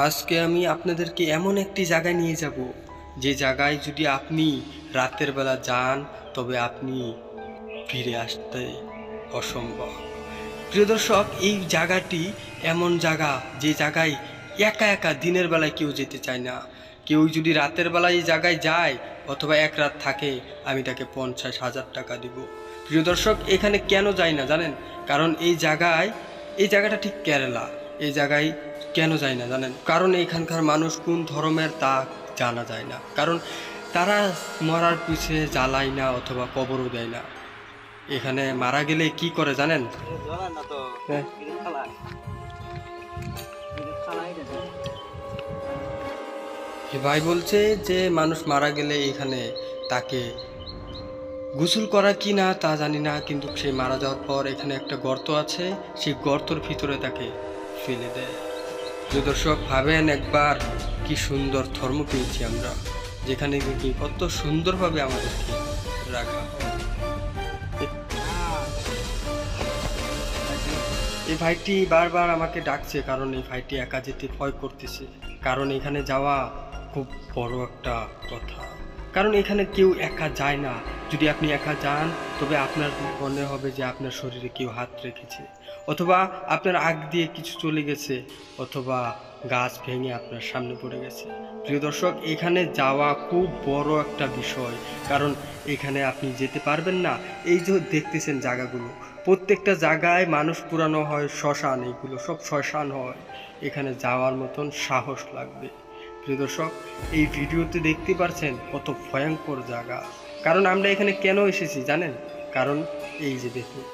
আজকে আমি আপনাদেরকে এমন একটি জায়গায় নিয়ে যাব যে জায়গায় যদি আপনি রাতের বেলা যান তবে আপনি ফিরে আসতে অসম্ভব। প্রিয় দর্শক, এই জায়গাটি এমন জায়গা যে জায়গায় একা একা দিনের বেলায় কেউ যেতে চায় না। কেউ যদি রাতের বেলায় এই জায়গায় যায় অথবা এক রাত থাকে, আমি তাকে 50,000 টাকা দিব। প্রিয় দর্শক, এখানে কেন যায় না জানেন? কারণ এই জায়গাটা ঠিক কেরালা। এই জায়গায় কেন যায় না জানেন? কারণ এখানকার মানুষ কোন ধর্মের তা জানা যায় না। কারণ তারা মরার পিছে জ্বালায় না অথবা কবরও দেয় না। এখানে মারা গেলে কি করে জানেন? ভাই বলছে যে মানুষ মারা গেলে এখানে তাকে গোসল করা কি না তা জানি না, কিন্তু সে মারা যাওয়ার পর এখানে একটা গর্ত আছে, সেই গর্তর ভিতরে তাকে ফেলে দেয়। প্রিয় দর্শক, ভাবেন একবার কি সুন্দর ধর্ম পেয়েছি আমরা, যেখানে কি কত সুন্দরভাবে আমাদেরকে রাখা। এই ভাইটি বারবার আমাকে ডাকছে, কারণ এই ভাইটি একা যেতে ভয় করতেছে। কারণ এখানে যাওয়া খুব বড় একটা কথা, কারণ এখানে কেউ একা যায় না। যদি আপনি একা যান তবে আপনার মনে হবে যে আপনার শরীরে কেউ হাত রেখেছে, অথবা আপনার আগ দিয়ে কিছু চলে গেছে, অথবা গাছ ভেঙে আপনার সামনে পড়ে গেছে। প্রিয় দর্শক, এখানে যাওয়া খুব বড় একটা বিষয়, কারণ এখানে আপনি যেতে পারবেন না। এই যে দেখতেছেন জায়গাগুলো, প্রত্যেকটা জায়গায় মানুষ পুরানো হয়, শ্মশান, এগুলো সব শ্মশান হয়। এখানে যাওয়ার মতন সাহস লাগবে। প্রিয় দর্শক, এই ভিডিওতে দেখতে পাচ্ছেন কত ভয়ঙ্কর জায়গা। কারণ আমরা এখানে কেন এসেছি জানেন? কারণ এই যে দেখুন,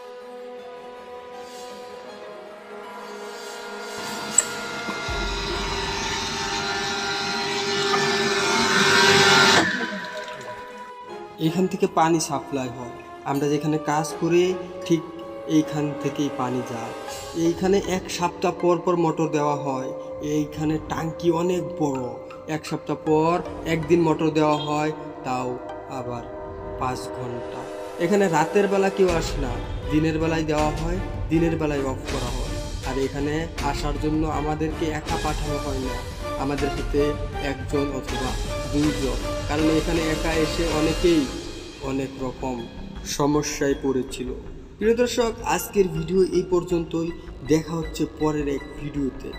এখান থেকে পানি সাপ্লাই হয়। আমরা যেখানে কাজ করি ঠিক এইখান থেকেই পানি যায়। এইখানে এক সপ্তাহ পর পর মোটর দেওয়া হয়। এইখানে টাঙ্কি অনেক বড়। এক সপ্তাহ পর একদিন মোটর দেওয়া হয়, তাও আবার 5 ঘন্টা। এখানে রাতের বেলা কেউ আসে না, দিনের বেলায় দেওয়া হয়, দিনের বেলায় অফ করা হয়। আর এখানে আসার জন্য আমাদেরকে একা পাঠানো হয় না, আমাদের সাথে একজন অথবা 2 জন। কারণ এখানে একা এসে অনেকেই অনেক রকম সমস্যায় পড়েছিল। প্রিয় দর্শক, আজকের ভিডিও এই পর্যন্তই। দেখা হচ্ছে পরের এক ভিডিওতে।